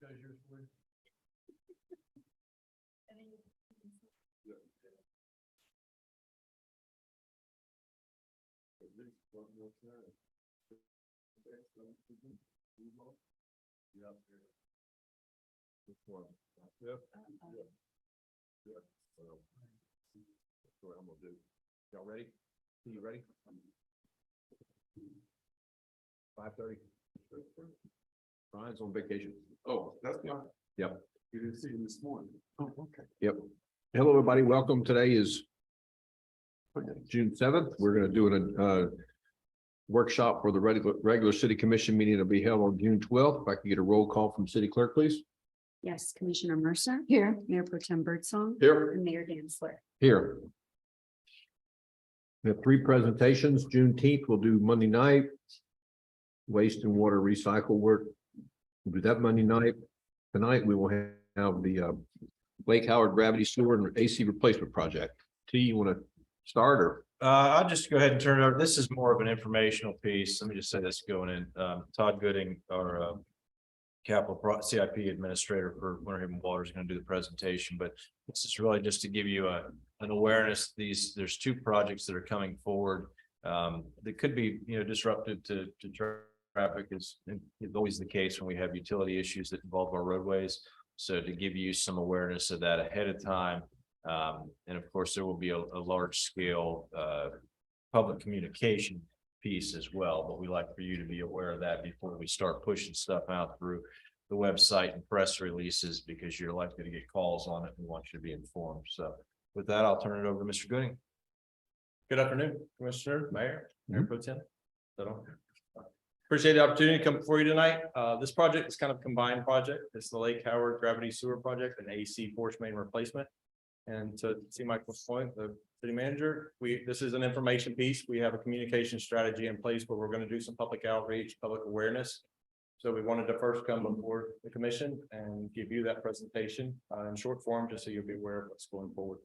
treasurer's for you? At least one more time. Yeah. Which one? Yep. Yep. That's what I'm gonna do. Y'all ready? You ready? 5:30. Brian's on vacation. Oh, that's not. Yep. You didn't see him this morning. Oh, okay. Yep. Hello, everybody. Welcome. Today is June 7th. We're going to do a workshop for the regular city commission meeting to be held on June 12th. If I could get a roll call from city clerk, please. Yes, Commissioner Mercer. Here. Mayor Pro Tem Birdsong. Here. And Mayor Dantzler. Here. We have 3 presentations. Juneteenth, we'll do Monday night. Waste and water recycle work. We'll do that Monday night. Tonight, we will have the Lake Howard Gravity Sewer and AC Replacement Project. T, you want to start or? I'll just go ahead and turn it over. This is more of an informational piece. Let me just say this going in. Todd Gooding, our CIP administrator for Winter Haven Water, is going to do the presentation, but this is really just to give you an awareness. There's 2 projects that are coming forward that could be, disruptive to traffic is always the case when we have utility issues that involve our roadways. So to give you some awareness of that ahead of time. And of course, there will be a large scale public communication piece as well, but we like for you to be aware of that before we start pushing stuff out through the website and press releases, because you're likely to get calls on it. We want you to be informed. So with that, I'll turn it over to Mr. Gooding. Good afternoon, Commissioner, Mayor Pro Tem. Appreciate the opportunity to come before you tonight. This project is kind of a combined project. It's the Lake Howard Gravity Sewer Project and AC force main replacement. And to see Michael's point, the city manager, this is an information piece. We have a communication strategy in place where we're going to do some public outreach, public awareness. So we wanted to first come before the commission and give you that presentation in short form, just so you'll be aware of what's going forward.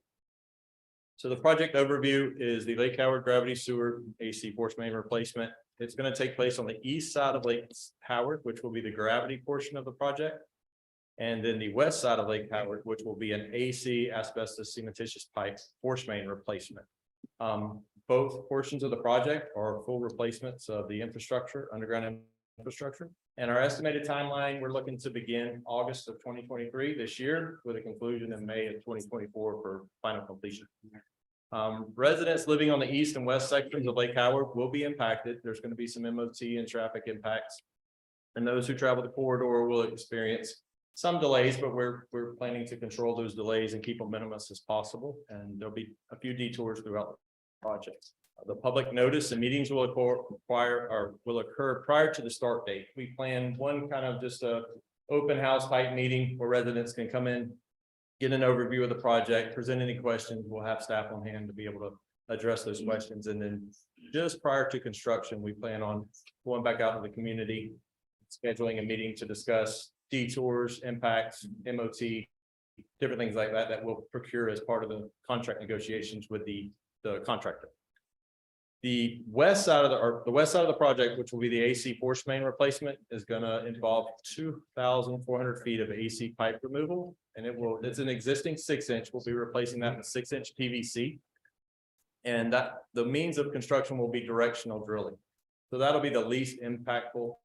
So the project overview is the Lake Howard Gravity Sewer AC force main replacement. It's going to take place on the east side of Lake Howard, which will be the gravity portion of the project. And then the west side of Lake Howard, which will be an AC asbestos cementitious pipe force main replacement. Both portions of the project are full replacements of the infrastructure, underground infrastructure. And our estimated timeline, we're looking to begin August of 2023 this year, with a conclusion in May of 2024 for final completion. Residents living on the east and west sections of Lake Howard will be impacted. There's going to be some MOT and traffic impacts. And those who travel the corridor will experience some delays, but we're planning to control those delays and keep them minimus as possible. And there'll be a few detours throughout the project. The public notice and meetings will occur prior to the start date. We plan one kind of just a open house type meeting where residents can come in, get an overview of the project, present any questions. We'll have staff on hand to be able to address those questions. And then just prior to construction, we plan on going back out in the community, scheduling a meeting to discuss detours, impacts, MOT, different things like that that we'll procure as part of the contract negotiations with the contractor. The west side of the project, which will be the AC force main replacement, is going to involve 2,400 feet of AC pipe removal, and it's an existing 6-inch. We'll be replacing that with 6-inch PVC, and that the means of construction will be directional drilling. So that'll be the least impactful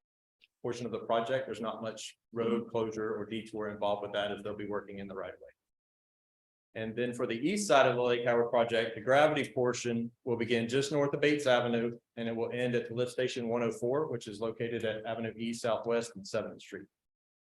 portion of the project. There's not much road closure or detour involved with that, as they'll be working in the right of way. And then for the east side of the Lake Howard project, the gravity portion will begin just north of Bates Avenue, and it will end at the lift station 104, which is located at Avenue East Southwest and 7th Street.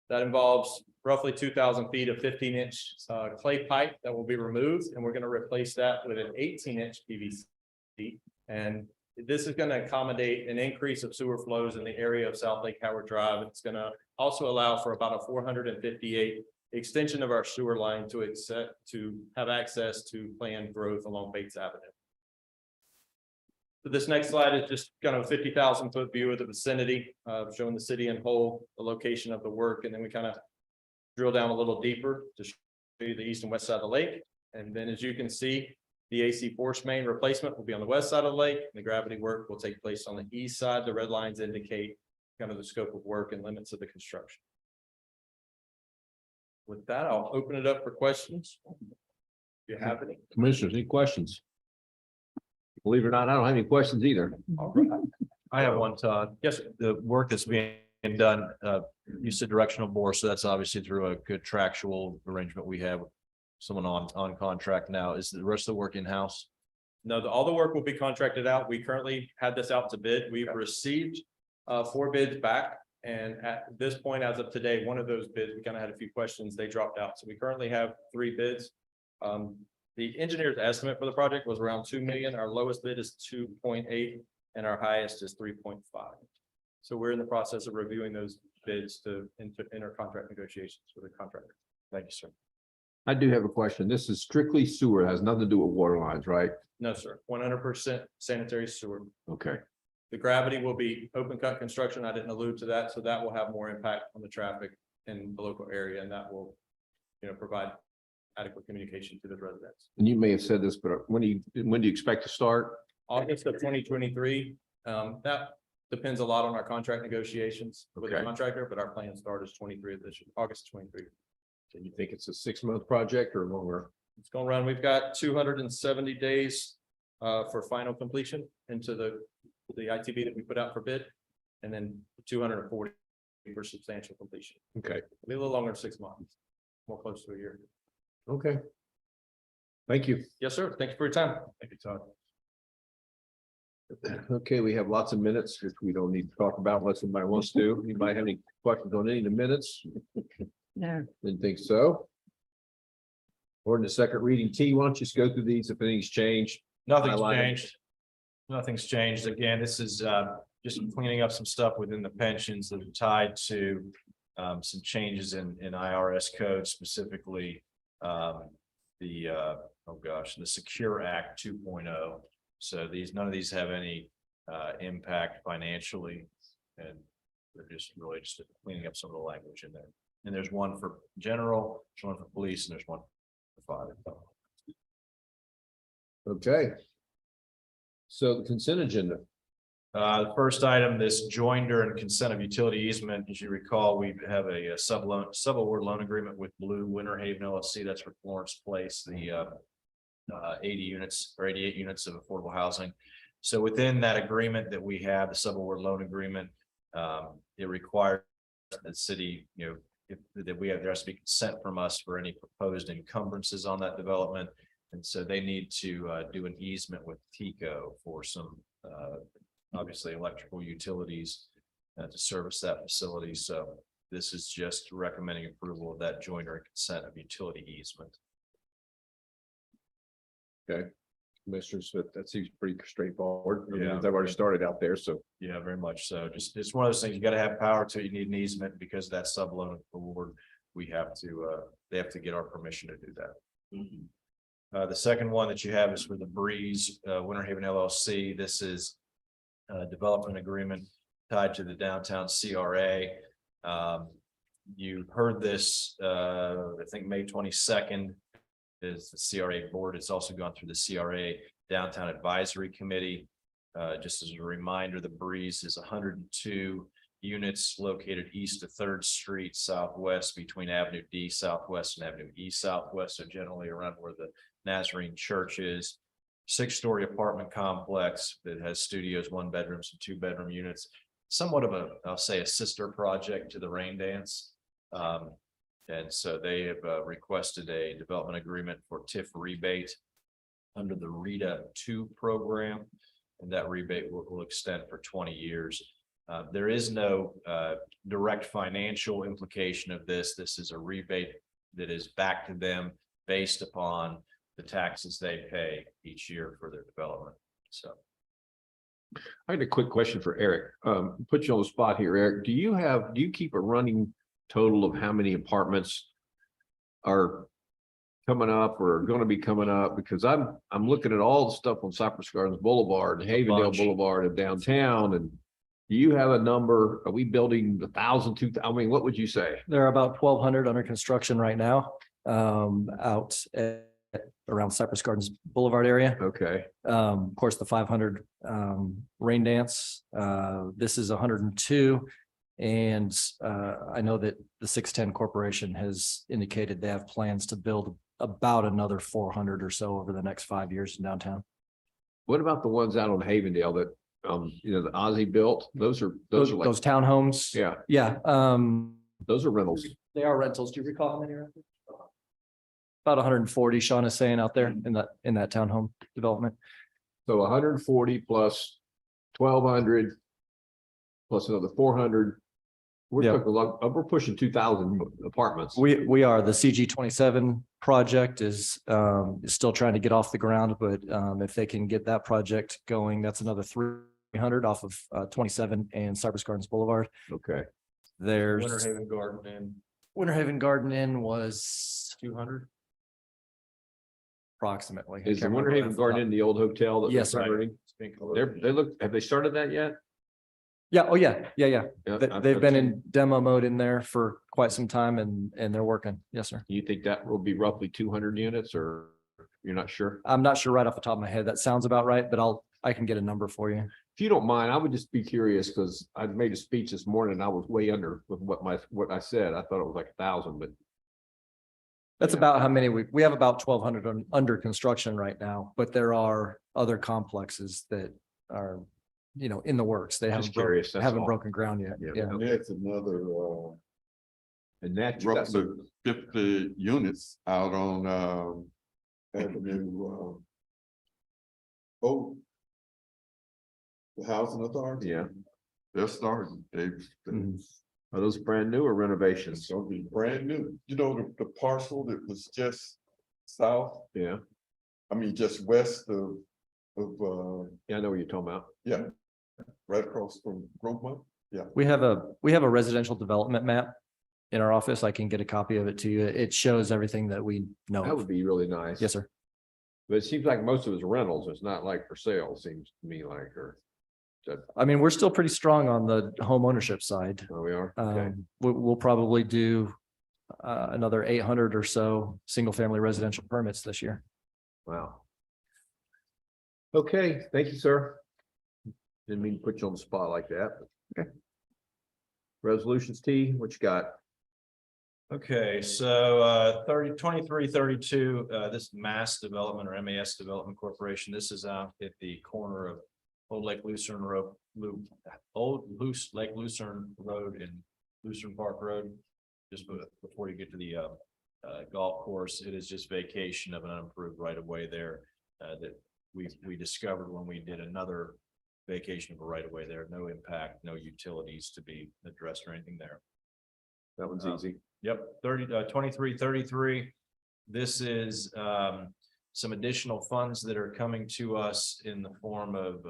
That involves roughly 2,000 feet of 15-inch clay pipe that will be removed, and we're going to replace that with an 18-inch PVC. And this is going to accommodate an increase of sewer flows in the area of South Lake Howard Drive. It's going to also allow for about a 458 extension of our sewer line to have access to planned growth along Bates Avenue. So this next slide is just kind of a 50,000 foot view of the vicinity, showing the city in whole, the location of the work, and then we kind of drill down a little deeper to show you the east and west side of the lake. And then, as you can see, the AC force main replacement will be on the west side of the lake, and the gravity work will take place on the east side. The red lines indicate kind of the scope of work and limits of the construction. With that, I'll open it up for questions. If you have any. Commissioners, any questions? Believe it or not, I don't have any questions either. All right. I have one, Todd. Yes, sir. The work that's being done, you said directional bore, so that's obviously through a contractual arrangement we have. Someone on contract now. Is the rest of the work in-house? No, all the work will be contracted out. We currently had this out to bid. We've received 4 bids back. And at this point, as of today, one of those bids, we kind of had a few questions. They dropped out. So we currently have 3 bids. The engineer's estimate for the project was around 2 million. Our lowest bid is 2.8 and our highest is 3.5. So we're in the process of reviewing those bids to enter contract negotiations with the contractor. Thank you, sir. I do have a question. This is strictly sewer, it has nothing to do with water lines, right? No, sir. 100% sanitary sewer. Okay, The gravity will be open cut construction. I didn't allude to that, so that will have more impact on the traffic in the local area, and that will, provide adequate communication to the residents. and you may have said this, but when do you expect to start? August of 2023, that depends a lot on our contract negotiations with the Okay. contractor, but our plan start is 23 of this year, August 23. Do you think it's a 6-month project or longer? It's gonna run. We've got 270 days for final completion into the ITB that we put out for bid, and then 240 for substantial completion. Okay, It'll be a little longer than 6 months, more close to a year. okay. Thank you. Yes, sir. Thank you for your time. Thank you, Todd. Okay, we have lots of minutes, which we don't need to talk about unless anybody wants to. Anybody have any questions on any of the minutes? No. Didn't think so. Ordinance second reading. T, why don't you just go through these if anything's changed? Nothing's Highlighted. changed. Nothing's changed. Again, this is just cleaning up some stuff within the pensions that are tied to some changes in IRS code, specifically the Secure Act 2.0. So none of these have any impact financially, and they're just really just cleaning up some of the language in there. And there's one for general, there's one for police, and there's one for fire. Okay. So the consent agenda. The first item, this joinder and consent of utility easement. As you recall, we have a sub-award loan agreement with Blue Winter Haven LLC. That's for Florence Place, the 80 units or 88 units of affordable housing. So within that agreement that we have, the sub-award loan agreement, it requires the city, there has to be consent from us for any proposed encumbrances on that development. And so they need to do an easement with TECO for some obviously electrical utilities to service that facility. So this is just recommending approval of that joinder and consent of utility easement. Okay. Commissioner Smith, that seems pretty straightforward. I mean, Yeah. they've already started out there, so. Yeah, very much so. Just, it's one of those things, you gotta have power to, it. You need an easement because that sub loan award, we have to, they have to get our permission to do that. The second one that you have is for the Breeze, Winter Haven LLC. This is a development agreement tied to the downtown CRA. You heard this, I think May 22nd is the CRA board. It's also gone through the CRA Downtown Advisory Committee. Just as a reminder, the Breeze is 102 units located east of 3rd Street Southwest between Avenue D Southwest and Avenue E Southwest. So generally around where the Nazarene Church is. 6-story apartment complex that has studios, 1 bedrooms and 2 bedroom units. Somewhat of I'll say a sister project to the Rain Dance. And so they have requested a development agreement for TIF rebate under the RETA 2 program. And that rebate will extend for 20 years. There is no direct financial implication of this. This is a rebate that is back to them based upon the taxes they pay each year for their development. So. I had a quick question for Eric. Put you on the spot here, Eric. Do you keep a running total of how many apartments are coming up or are going to be coming up? Because I'm looking at all the stuff on Cypress Gardens Boulevard and Havendale Bunch. Boulevard and downtown. And do you have a number? Are we building 1,000, 2,000? I mean, what would you say? There are about 1,200 under construction right now, out around Cypress Gardens Boulevard area. Okay, Of course, the 500 Rain Dance. This is 102. And I know that the 610 Corporation has indicated they have plans to build about another 400 or so over the next 5 years in downtown. What about the ones out on Havendale that, the Ozzy built? Those are like, Those townhomes. yeah, Yeah, those are rentals. they are rentals. Do you recall how many are? About 140, Sean is saying out there in that townhome development. So 140 plus 1,200 plus another 400. We're Yeah. talking a lot, we're pushing 2,000 apartments. We are, the CG 27 project is still trying to get off the ground, but if they can get that project going, that's another 300 off of 27 and Cypress Gardens Boulevard. Okay, There's Winter Haven Garden and Winter Haven Garden Inn was 200. approximately. I is the can't Winter remember Haven off the Garden top. in the old hotel that? Yes, they're sir. converting? They have they started that yet? Yeah, oh yeah, yeah, yeah. Yeah, They've been in demo mode in there for quite some time and they're working. Yes, sir. You think that will be roughly 200 units or you're not sure? I'm not sure right off the top of my head. That sounds about right, but I can get a number for you. If you don't mind, I would just be curious because I made a speech this morning and I was way under with what I said. I thought it was like 1,000, but That's Yeah. about how many we have about 1,200 under construction right now, but there are other complexes that are, in the works. They Just curious, that's haven't all. broken ground yet. Yeah. Yeah. And there's another, and that you got roughly some, 50 units out on, Avenue, the housing authority. yeah. They're starting, Mhm. Are those brand new or renovations? it's gonna be brand new. You know, the parcel that was just south, Yeah, just west of, yeah, I know what you're talking about. yeah, right across from Grove. We have a residential development map in our office. I can get a copy of it to you. It shows everything that we know. That of. would be really nice. Yes, sir. But it seems like most of it's rentals. It's not like for sale, seems to me like, or, I mean, we're still pretty strong on the home ownership side. oh, we are. Okay. We'll probably do another 800 or so single family residential permits this year. Wow. Okay, thank you, sir. Didn't mean to put you on the spot like that. Okay. Resolutions T, what you got? Okay, so 2332, this Mass Development or MAS Development Corporation, this is out at the corner of Old Lake Lucerne Road, Lake Lucerne Road and Lucerne Park Road. Just before you get to the golf course, it is just vacation of an unimproved right of way there that we discovered when we did another vacation of a right of way there. No impact, no utilities to be addressed or anything there. That one's easy. Yep, 2333. This is some additional funds that are coming to us in the form of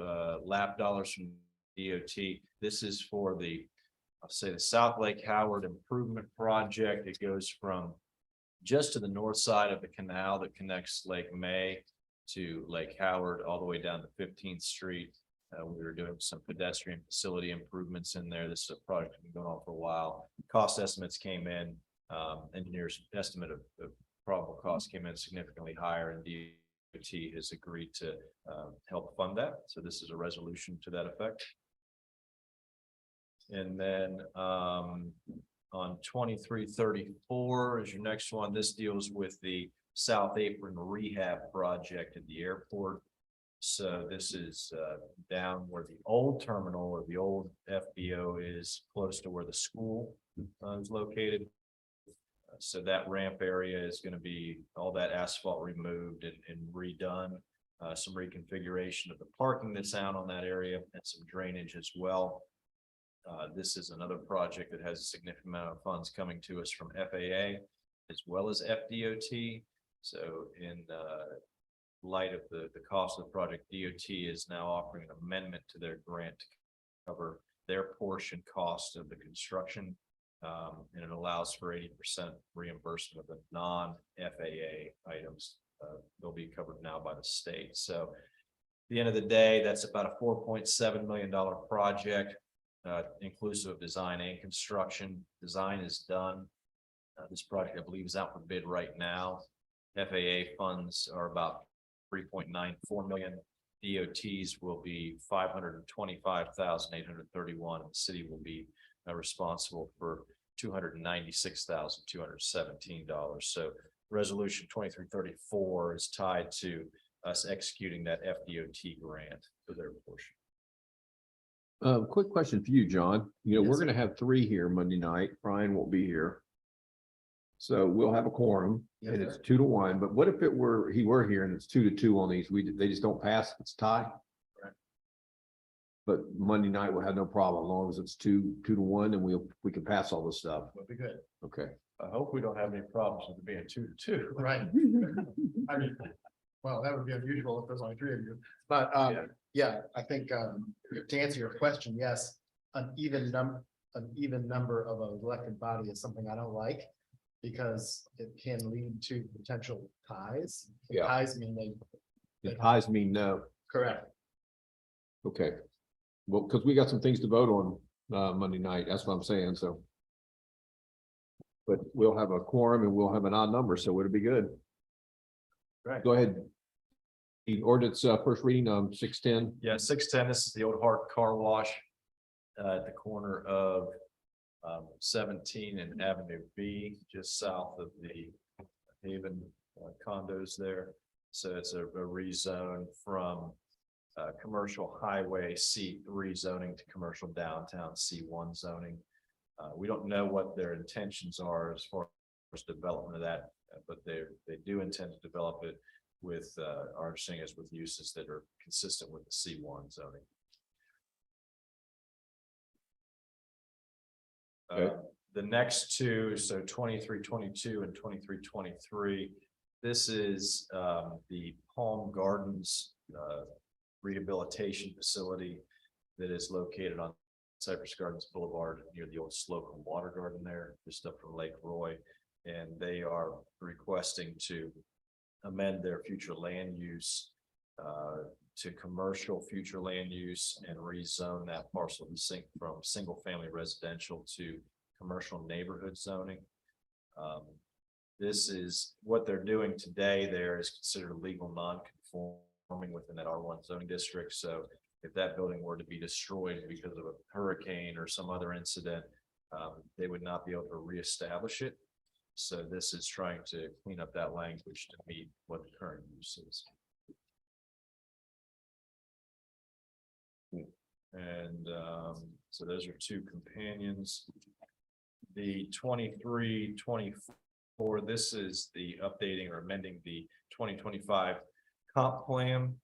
lap dollars from DOT. This is for I'll say the South Lake Howard Improvement Project. It goes from just to the north side of the canal that connects Lake May to Lake Howard, all the way down to 15th Street. We were doing some pedestrian facility improvements in there. This is a project that's been going on for a while. Cost estimates came in, engineers' estimate of probable cost came in significantly higher, and DOT has agreed to help fund that. So this is a resolution to that effect. And then on 2334 is your next one. This deals with the South Apron Rehab Project at the airport. So this is down where the old terminal or the old FBO is, close to where the school is located. So that ramp area is going to be all that asphalt removed and redone. Some reconfiguration of the parking that's out on that area and some drainage as well. This is another project that has a significant amount of funds coming to us from FAA as well as FDOT. So in light of the cost of the project, DOT is now offering an amendment to their grant to cover their portion cost of the construction. And it allows for 80% reimbursement of the non-FAA items. They'll be covered now by the state. So at the end of the day, that's about a $4.7 million project, inclusive of design and construction. Design is done. This project, I believe, is out for bid right now. FAA funds are about 3.94 million. DOT's will be 525,831. The city will be responsible for $296,217. So resolution 2334 is tied to us executing that FDOT grant for their portion. Quick question for you, John. You know, Yes, we're sir. gonna have three here Monday night. Brian won't be here. So we'll have a quorum Yes, and it's sir. 2-1, but what if he were here and it's 2-2 on these? They just don't pass, it's tie? Right. But Monday night we'll have no problem as long as it's 2-1 and we can pass all this stuff. Would be good. Okay. I hope we don't have any problems with it being 2-2. Right. I mean, well, that would be unusual if there's only three of you, but, Yeah. yeah, I think, to answer your question, yes, an even number of an elected body is something I don't like. Because it can lead to potential ties. And Yeah. Ties mean they, The ties mean no. correct, Okay. Well, because we got some things to vote on Monday night. That's what I'm saying, so. But we'll have a quorum and we'll have an odd number, so it'll be good. Right. Go ahead. The ordinance, first reading, 610. Yeah, 610, this is the Old Hart Car Wash at the corner of 17 and Avenue B, just south of the Haven condos there. So it's a rezone from commercial highway C3 zoning to commercial downtown C1 zoning. We don't know what their intentions are as far as development of that, but they do intend to develop it with our understanding is with uses that are consistent with the C1 zoning. Okay. The next two, so 2322 and 2323. This is the Palm Gardens rehabilitation facility that is located on Cypress Gardens Boulevard near the old Slocum Water Garden there, just up from Lake Roy. And they are requesting to amend their future land use to commercial future land use and rezone that parcel from single family residential to commercial neighborhood zoning. This is what they're doing today. There is considered legal non-conforming within that R1 zoning district. So if that building were to be destroyed because of a hurricane or some other incident, they would not be able to reestablish it. So this is trying to clean up that language to meet what the current use is. And so those are two companions. The 2324, this is the updating or amending the 2025 comp plan.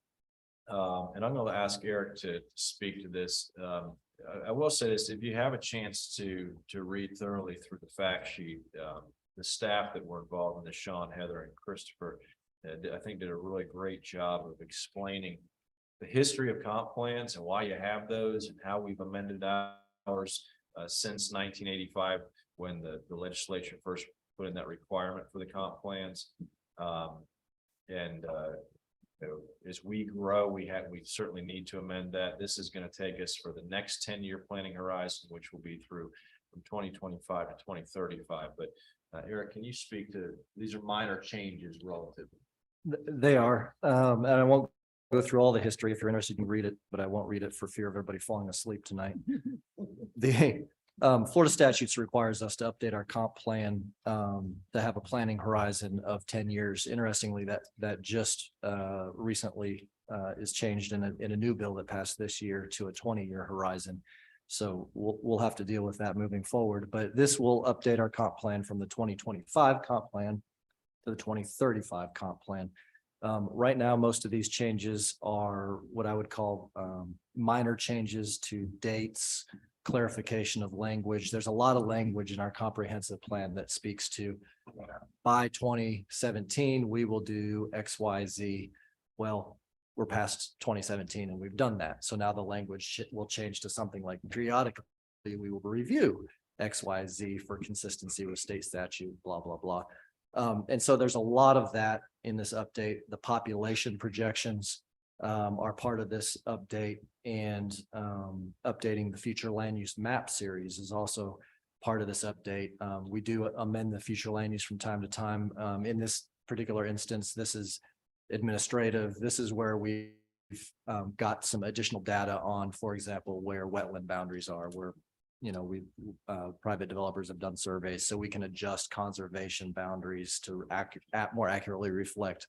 And I'm going to ask Eric to speak to this. I will say this, if you have a chance to read thoroughly through the fact sheet, the staff that were involved in this, Sean, Heather, and Christopher, I think did a really great job of explaining the history of comp plans and why you have those and how we've amended ours since 1985, when the legislature first put in that requirement for the comp plans. You know, as we grow, we certainly need to amend that. This is going to take us for the next 10-year planning horizon, which will be through from 2025 to 2035. But Eric, can you speak to, these are minor changes relative? They are, and I won't go through all the history. If you're interested, you can read it, but I won't read it for fear of everybody falling asleep tonight. The Florida statutes requires us to update our comp plan to have a planning horizon of 10 years. Interestingly, that just recently is changed in a new bill that passed this year to a 20-year horizon. So we'll have to deal with that moving forward, but this will update our comp plan from the 2025 comp plan to the 2035 comp plan. Right now, most of these changes are what I would call minor changes to dates, clarification of language. There's a lot of language in our comprehensive plan that speaks to by 2017, we will do X, Y, Z. Well, we're past 2017 and we've done that. So now the language will change to something like periodically we will review X, Y, Z for consistency with state statute, blah, blah, blah. And so there's a lot of that in this update. The population projections are part of this update, and updating the future land use map series is also part of this update. We do amend the future land use from time to time. In this particular instance, this is administrative. This is where we've got some additional data on, for example, where wetland boundaries are, where private developers have done surveys, so we can adjust conservation boundaries to more accurately reflect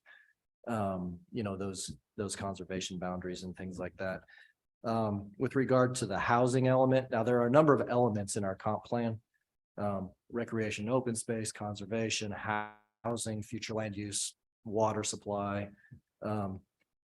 those conservation boundaries and things like that. With regard to the housing element, now there are a number of elements in our comp plan. Recreation, open space, conservation, housing, future land use, water supply.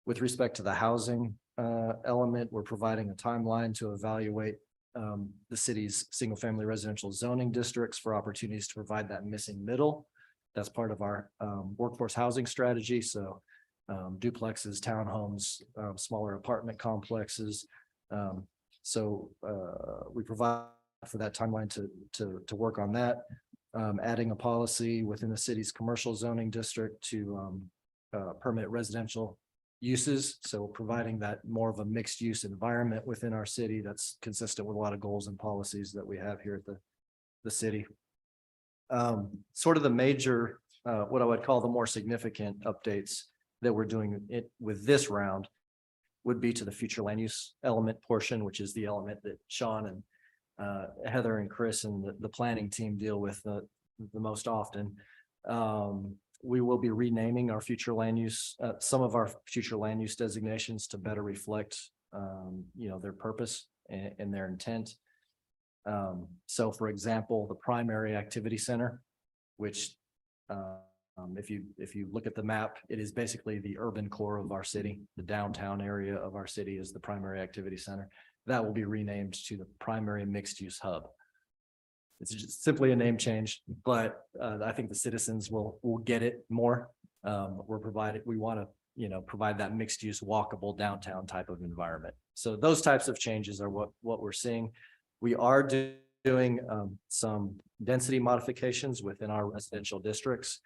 With respect to the housing element, we're providing a timeline to evaluate the city's single-family residential zoning districts for opportunities to provide that missing middle. That's part of our workforce housing strategy. So duplexes, townhomes, smaller apartment complexes. We provide for that timeline to work on that. Adding a policy within the city's commercial zoning district to permit residential uses. So providing that more of a mixed use environment within our city that's consistent with a lot of goals and policies that we have here at the city. Sort of the major, what I would call the more significant updates that we're doing it with this round would be to the future land use element portion, which is the element that Sean and Heather and Chris and the planning team deal with the most often. We will be renaming our future land use, some of our future land use designations to better reflect, their purpose and their intent. So for example, the primary activity center, which if you look at the map, it is basically the urban core of our city. The downtown area of our city is the primary activity center. That will be renamed to the primary mixed use hub. It's just simply a name change, but I think the citizens will get it more. We want to, provide that mixed use walkable downtown type of environment. So those types of changes are what we're seeing. We are doing some density modifications within our residential districts.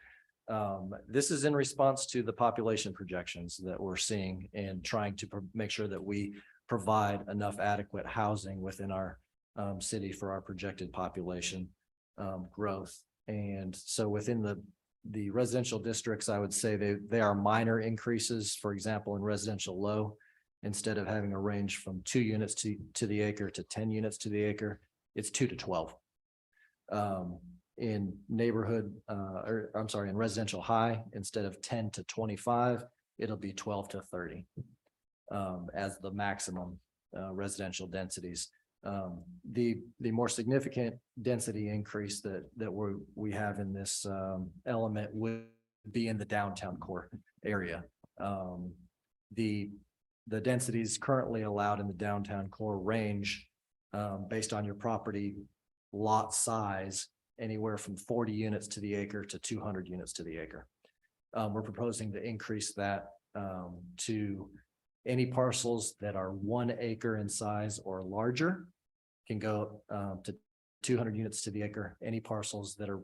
This is in response to the population projections that we're seeing and trying to make sure that we provide enough adequate housing within our city for our projected population growth. And so within the residential districts, I would say they are minor increases. For example, in residential low, instead of having a range from 2 units to the acre to 10 units to the acre, it's 2 to 12. In neighborhood, in residential high, instead of 10 to 25, it'll be 12 to 30 as the maximum residential densities. The more significant density increase that we have in this element would be in the downtown core area. The densities currently allowed in the downtown core range based on your property lot size, anywhere from 40 units to the acre to 200 units to the acre. We're proposing to increase that to any parcels that are 1 acre in size or larger can go to 200 units to the acre. Any parcels that are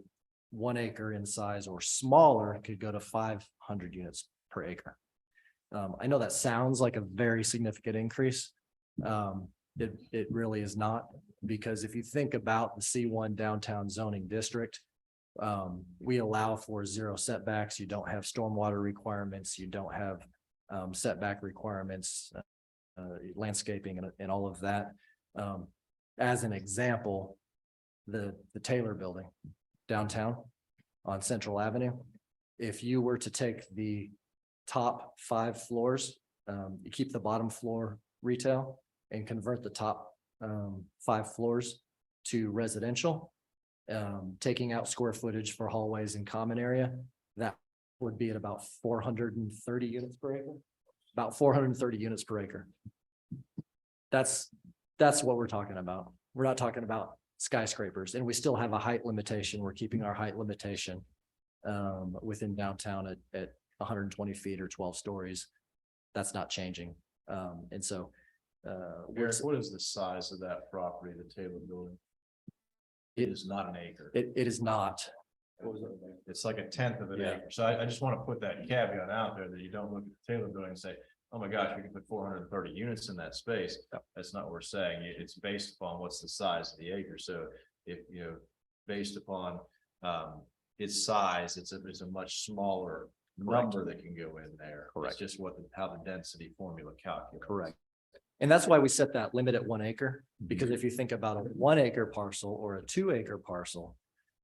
1 acre in size or smaller could go to 500 units per acre. I know that sounds like a very significant increase. It really is not, because if you think about the C1 downtown zoning district, we allow for 0 setbacks. You don't have stormwater requirements. You don't have setback requirements, landscaping and all of that. As an example, the Taylor building downtown on Central Avenue, if you were to take the top 5 floors, you keep the bottom floor retail and convert the top 5 floors to residential, taking out square footage for hallways and common area, that would be at about 430 units per acre, about 430 units per acre. That's what we're talking about. We're not talking about skyscrapers, and we still have a height limitation. We're keeping our height limitation within downtown at 120 feet or 12 stories. That's not changing. And so Eric, what is the size of that property, the Taylor building? It is not an acre. it is not. It's like 1/10 of an Yeah. acre. So I just want to put that caveat out there that you don't look at the Taylor building and say, oh my gosh, we can put 430 units in that space. That's not what we're saying. It's based upon what's the size of the acre. So if, based upon its size, it's a much smaller number that can go in there. Correct. It's just how the density formula calculates. Correct. And that's why we set that limit at 1 acre, because if you think about a 1 acre parcel or a 2 acre parcel,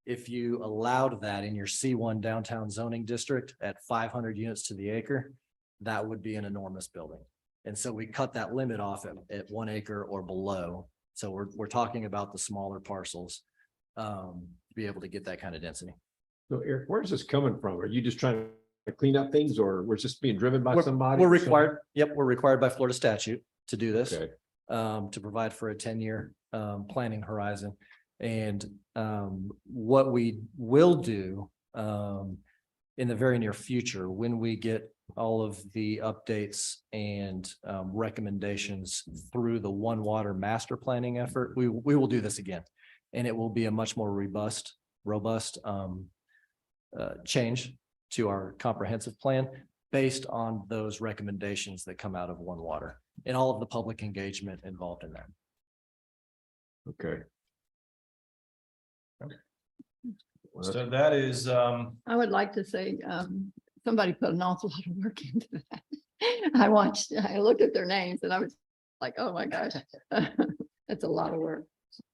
if you allowed that in your C1 downtown zoning district at 500 units to the acre, that would be an enormous building. And so we cut that limit off at 1 acre or below. So we're talking about the smaller parcels to be able to get that kind of density. So Eric, where's this coming from? Are you just trying to clean up things or we're just being driven by We're- somebody? We're or something? required, yep, we're required by Florida statute to do this. Okay. To provide for a 10-year planning horizon. And what we will do in the very near future, when we get all of the updates and recommendations through the One Water master planning effort, we will do this again. And it will be a much more robust change to our comprehensive plan based on those recommendations that come out of One Water and all of the public engagement involved in that. Okay. Well, So that is, I would like to say, somebody put an awful lot of work into that. I looked at their names and I was like, oh my gosh, that's a lot of work.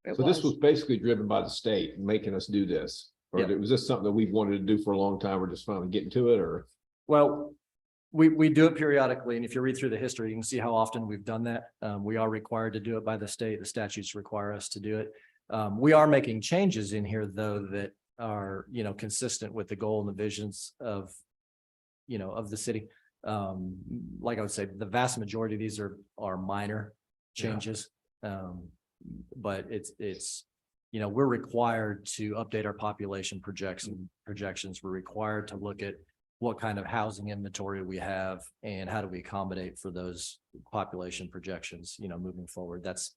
It So this was basically driven by the state making us do this. Or Yeah. was this something that we've wanted to do for a long time? We're just finally getting to it or? Well, we do it periodically, and if you read through the history, you can see how often we've done that. We are required to do it by the state. The statutes require us to do it. We are making changes in here, though, that are, consistent with the goal and the visions of, of the city. Like I would say, the vast majority of these are minor changes. But it's, we're required to update our population projections. We're required to look at what kind of housing inventory we have and how do we accommodate for those population projections, moving forward. That's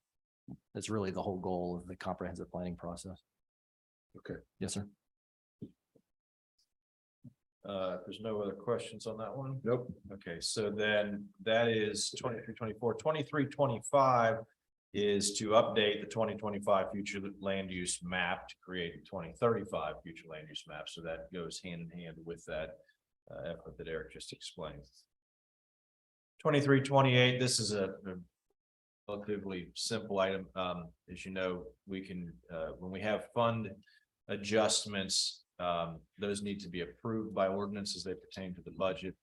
really the whole goal of the comprehensive planning process. Okay. Yes, sir. if there's no other questions on that one. Nope. Okay, so then that is 23-24. 23-25 is to update the 2025 future land use map to create the 2035 future land use map. So that goes hand in hand with that effort that Eric just explained. 23-28, this is a relatively simple item. As you know, we can, when we have fund adjustments, those need to be approved by ordinance as they pertain to the budget.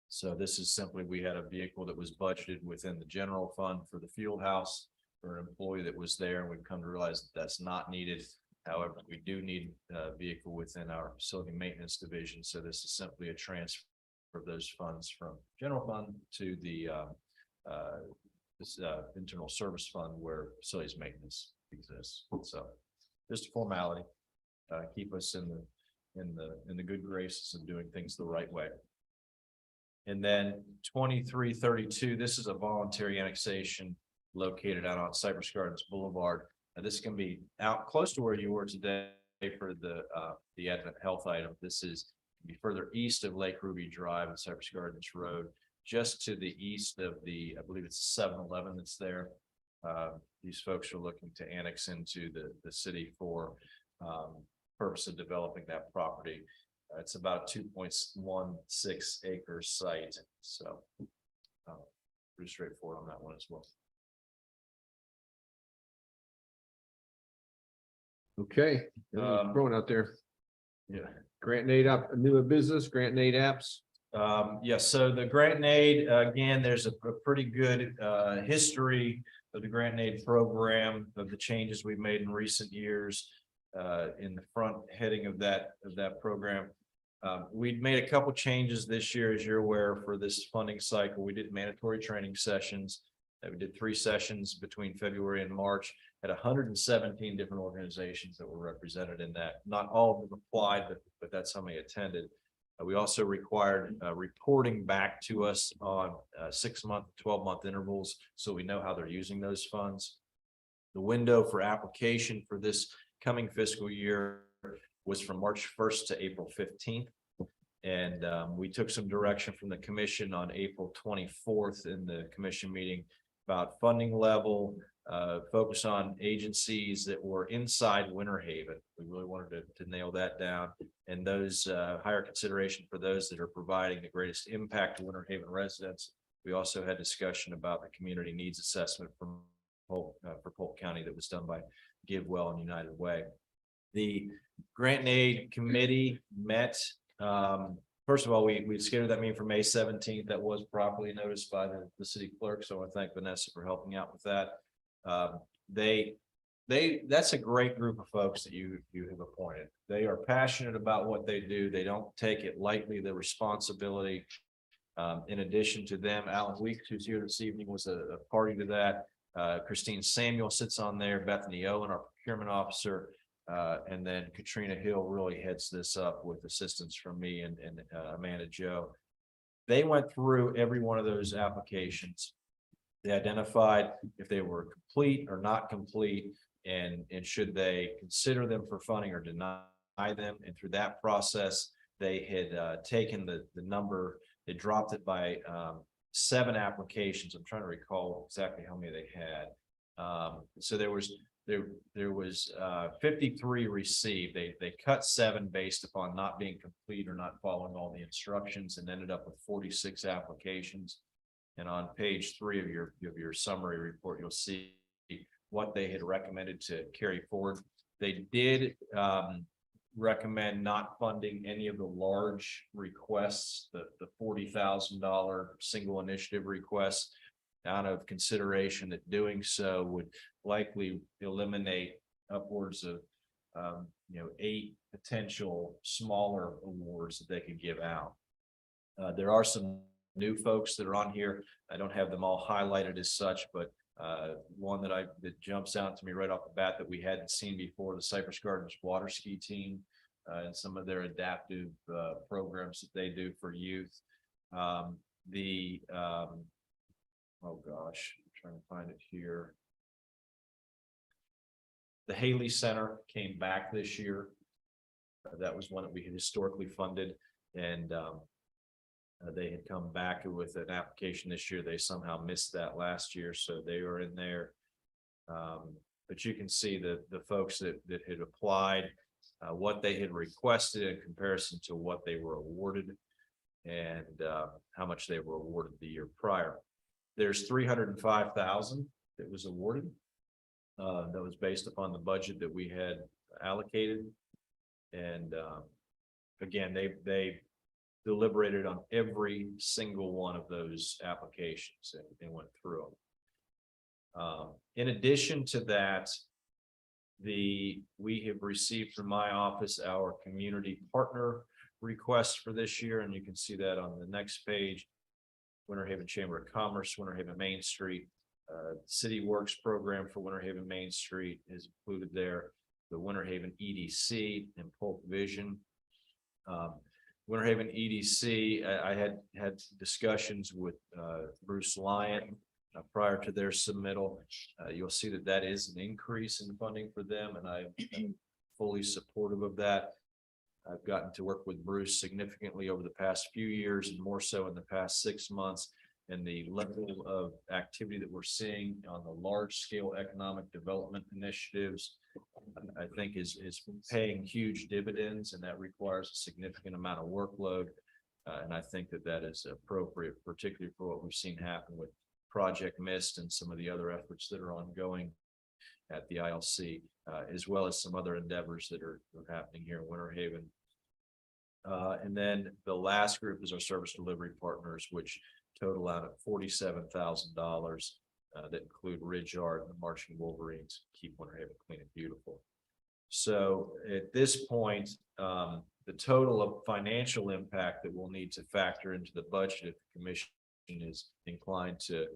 So this is simply, we had a vehicle that was budgeted within the general fund for the field house for an employee that was there, and we've come to realize that that's not needed. However, we do need a vehicle within our facility maintenance division. So this is simply a transfer of those funds from general fund to the internal service fund where facilities maintenance exists. So just a formality, keep us in the good graces of doing things the right way. And then 23-32, this is a voluntary annexation located out on Cypress Gardens Boulevard. Now, this can be out close to where you were today for the Advent Health item. This is be further east of Lake Ruby Drive and Cypress Gardens Road, just to the east of the, I believe it's 7-Eleven that's there. These folks are looking to annex into the city for purpose of developing that property. It's about a 2.16 acre site. So pretty straightforward on that one as well. Okay, throwing out there. Yeah. Grant and aid up, new business, grant and aid apps. Yes, so the grant and aid, again, there's a pretty good history of the grant and aid program, of the changes we've made in recent years. In the front heading of that program. We'd made a couple changes this year, as you're aware, for this funding cycle. We did mandatory training sessions. We did 3 sessions between February and March. Had 117 different organizations that were represented in that. Not all of them applied, but that's how many attended. We also required reporting back to us on 6-month, 12-month intervals, so we know how they're using those funds. The window for application for this coming fiscal year was from March 1st to April 15th. And we took some direction from the commission on April 24th in the commission meeting about funding level, focus on agencies that were inside Winter Haven. We really wanted to nail that down, and those higher consideration for those that are providing the greatest impact to Winter Haven residents. We also had discussion about the community needs assessment from Polk, for Polk County that was done by Give Well and United Way. The Grant and Aid Committee met, first of all, we scheduled that meeting for May 17th. That was properly noticed by the city clerk, so I want to thank Vanessa for helping out with that. That's a great group of folks that you have appointed. They are passionate about what they do. They don't take it lightly, the responsibility. In addition to them, Alan Weeks, who's here this evening, was a party to that. Christine Samuel sits on there, Bethany Owen, our procurement officer, and then Katrina Hill really heads this up with assistance from me and Amanda Joe. They went through every one of those applications. They identified if they were complete or not complete, and should they consider them for funding or deny them. And through that process, they had taken the number, they dropped it by 7 applications. I'm trying to recall exactly how many they had. So there was 53 received. They cut 7 based upon not being complete or not following all the instructions, and ended up with 46 applications. And on page 3 of your summary report, you'll see what they had recommended to carry forward. They did recommend not funding any of the large requests, the $40,000 single initiative requests, out of consideration that doing so would likely eliminate upwards of 8 potential smaller awards that they could give out. There are some new folks that are on here. I don't have them all highlighted as such, but one that jumps out to me right off the bat that we hadn't seen before, the Cypress Gardens water ski team, and some of their adaptive programs that they do for youth. Oh gosh, I'm trying to find it here. The Haley Center came back this year. That was one that we had historically funded, and they had come back with an application this year. They somehow missed that last year, so they were in there. But you can see the folks that had applied, what they had requested in comparison to what they were awarded, and how much they were awarded the year prior. There's $305,000 that was awarded. That was based upon the budget that we had allocated. And again, they deliberated on every single one of those applications and went through them. In addition to that, we have received from my office our community partner request for this year, and you can see that on the next page. Winter Haven Chamber of Commerce, Winter Haven Main Street, City Works program for Winter Haven Main Street is included there. The Winter Haven EDC and Polk Vision. Winter Haven EDC, I had discussions with Bruce Lyon prior to their submittal. You'll see that is an increase in funding for them, and I'm fully supportive of that. I've gotten to work with Bruce significantly over the past few years, and more so in the past 6 months. And the level of activity that we're seeing on the large scale economic development initiatives, I think is paying huge dividends, and that requires a significant amount of workload. And I think that is appropriate, particularly for what we've seen happen with Project Mist and some of the other efforts that are ongoing at the ILC, as well as some other endeavors that are happening here in Winter Haven. And then the last group is our service delivery partners, which total out at $47,000 that include Ridge Art and the Marching Wolverines, keep Winter Haven clean and beautiful. So at this point, the total of financial impact that we'll need to factor into the budget if the commission is inclined to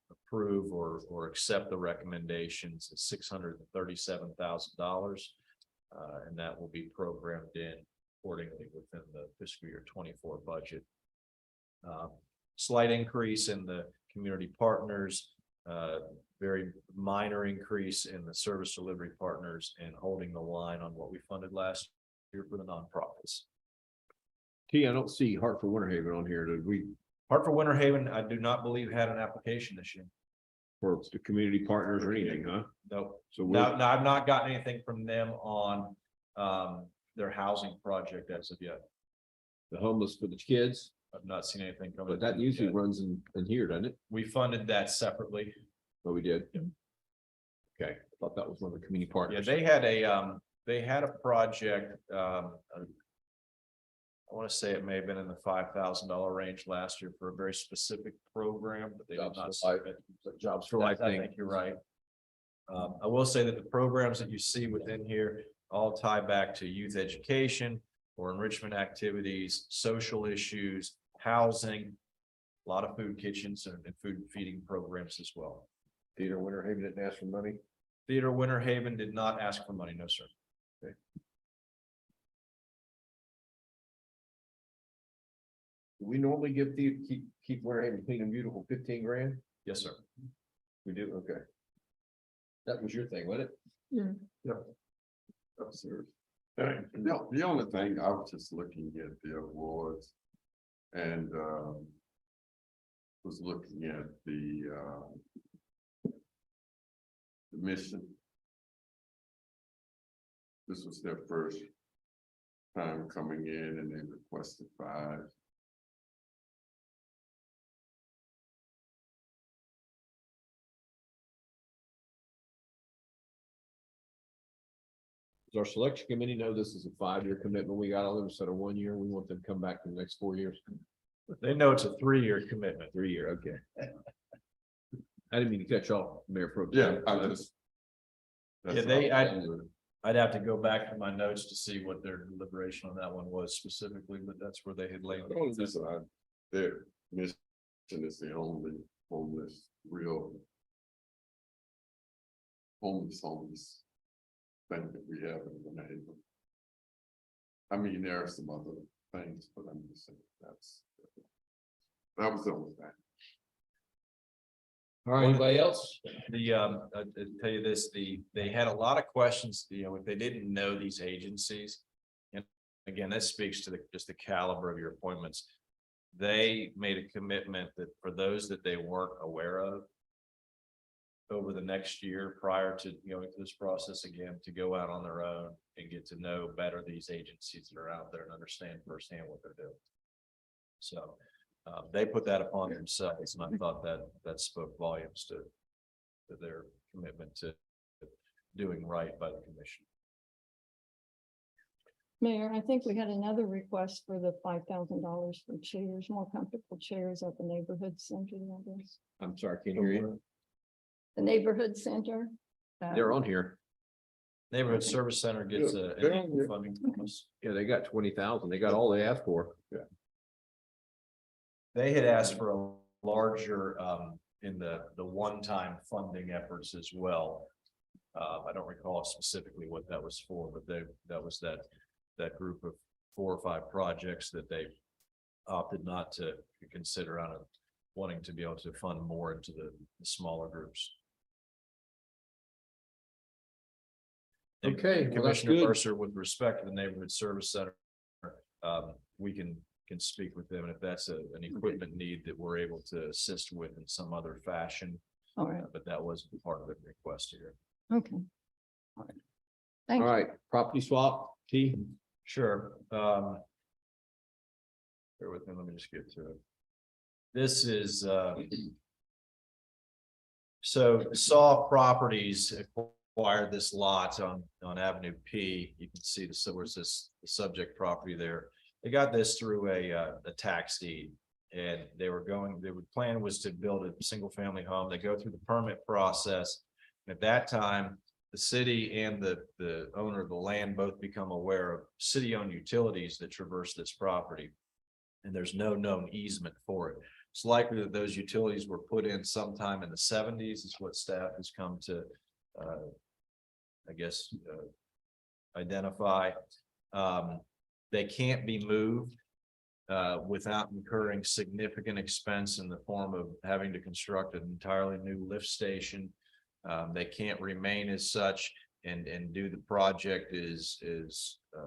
approve or accept the recommendations is $637,000, and that will be programmed in accordingly within the fiscal year 24 budget. Slight increase in the community partners, very minor increase in the service delivery partners, and holding the line on what we funded last year for the nonprofits. I don't see Hartford Winter Haven on here. Did we, Hartford Winter Haven, I do not believe had an application this year. for the community partners or anything, huh? Nope. So No, we're, I've not gotten anything from them on their housing project as of yet. the homeless for the kids, I've not seen anything come. But that usually runs in here, doesn't it? We funded that separately. Oh, we did. Okay, I thought that was one of the community Yeah, partners. they had a project, I want to say it may have been in the $5,000 range last year for a very specific program, but they did Jobs not. for Life. submit. Jobs for Life I thing. think you're right. I will say that the programs that you see within here all tie back to youth education or enrichment activities, social issues, housing, a lot of food kitchens and food feeding programs as well. Theater Winter Haven didn't ask for money. Theater Winter Haven did not ask for money, no, sir. Do we normally give the, keep Winter Haven clean and beautiful 15 grand? Yes, sir. We do, okay. That was your thing, wasn't it? Yeah. No, the only thing, I was just looking at the awards. And was looking at the mission. This was their first time coming in and they requested 5. Does our selection committee know this is a 5-year commitment we got on them instead of 1 year? We want them to come back for the next 4 years. They know it's a 3-year commitment. 3 year, okay. I didn't mean to catch off, Mayor Pro. Yeah, Tem. I just. Yeah, they, I'd have to go back to my notes to see what their deliberation on that one was specifically, but that's where they had laid. The only reason their mission is the only homeless, real. Homeless thing that we have in the neighborhood. I mean, there are some other things, but I'm just saying that was the only thing. All right, anybody else? I'll tell you this, they had a lot of questions, if they didn't know these agencies. And again, that speaks to just the caliber of your appointments. They made a commitment that for those that they weren't aware of. Over the next year prior to going through this process again, to go out on their own and get to know better these agencies that are out there and understand firsthand what they're doing. So they put that upon themselves, and I thought that spoke volumes to their commitment to doing right by the commission. Mayor, I think we had another request for the $5,000 for chairs, more comfortable chairs at the neighborhood center. I guess. I'm sorry, can't hear you. The neighborhood center. They're on here. Neighborhood Service Center gets Yeah, an they're on equal here. funding from us. Yeah, they got 20,000. They got all they asked for. They had asked for a larger, in the one-time funding efforts as well. I don't recall specifically what that was for, but that was that group of 4 or 5 projects that they opted not to consider on wanting to be able to fund more into the smaller groups. And Okay, well, that's Commissioner good. Mercer, with respect to the Neighborhood Service Center, we can speak with them, and if that's an equipment need that we're able to assist with in some other fashion. All right, But that wasn't part of the request here. okay. All right. All Thank you. right, property swap, T. Sure. Bear with me, let me just get to it. This is, so Saw Properties acquired this lot on Avenue P. You can see where it says the subject property there. They got this through a tax deed. And their plan was to build a single family home. They go through the permit process. At that time, the city and the owner of the land both become aware of city-owned utilities that traverse this property. And there's no known easement for it. It's likely that those utilities were put in sometime in the 70s is what staff has come to, I guess, identify. They can't be moved without incurring significant expense in the form of having to construct an entirely new lift station. They can't remain as such and do the project is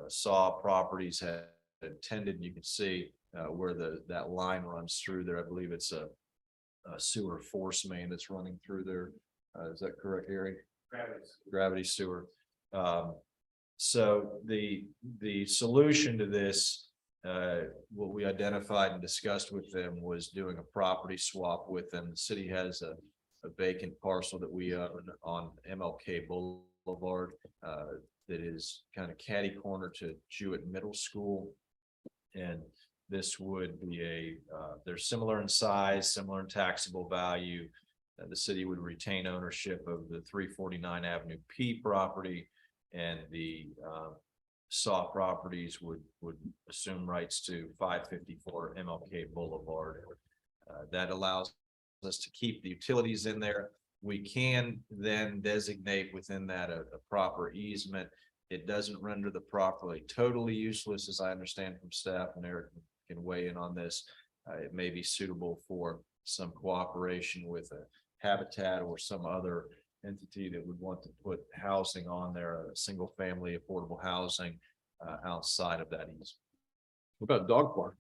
Saw Properties had intended. And you can see where that line runs through there. I believe it's a sewer force main that's running through there. Is that correct, Harry? Gravity sewer. So the solution to this what we identified and discussed with them was doing a property swap with them. The city has a vacant parcel that we own on MLK Boulevard, that is kind of catty corner to Jewett Middle School. And this would be they're similar in size, similar in taxable value. The city would retain ownership of the 349 Avenue P property, and the SAW properties would assume rights to 554 MLK Boulevard. That allows us to keep the utilities in there. We can then designate within that a proper easement. It doesn't render the property totally useless, as I understand from staff, and Eric can weigh in on this. It may be suitable for some cooperation with a Habitat or some other entity that would want to put housing on there, a single family affordable housing outside of that easement. What about dog park?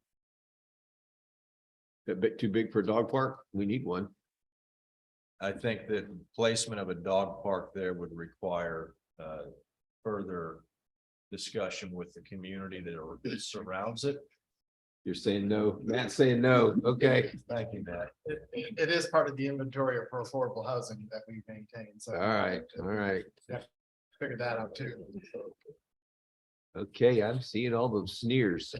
That bit too big for a dog park? We need one. I think that placement of a dog park there would require further discussion with the community that surrounds it. You're saying no, Matt's saying no, okay, Thank you, Matt. It is part of the inventory of affordable housing that we maintain, so. all right, Figured that out too. okay, I'm seeing all those sneers.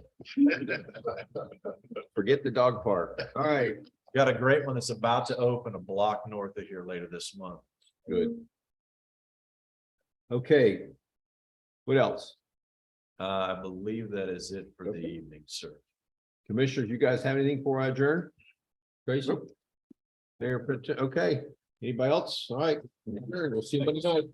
Forget the dog park, all right, Got a great one that's about to open a block north of here later this month. good. Okay. What else? I believe that is it for the evening, sir. Commissioners, you guys have anything before I adjourn? Tracy? Mayor, okay, anybody else? All right, we'll see you Monday night.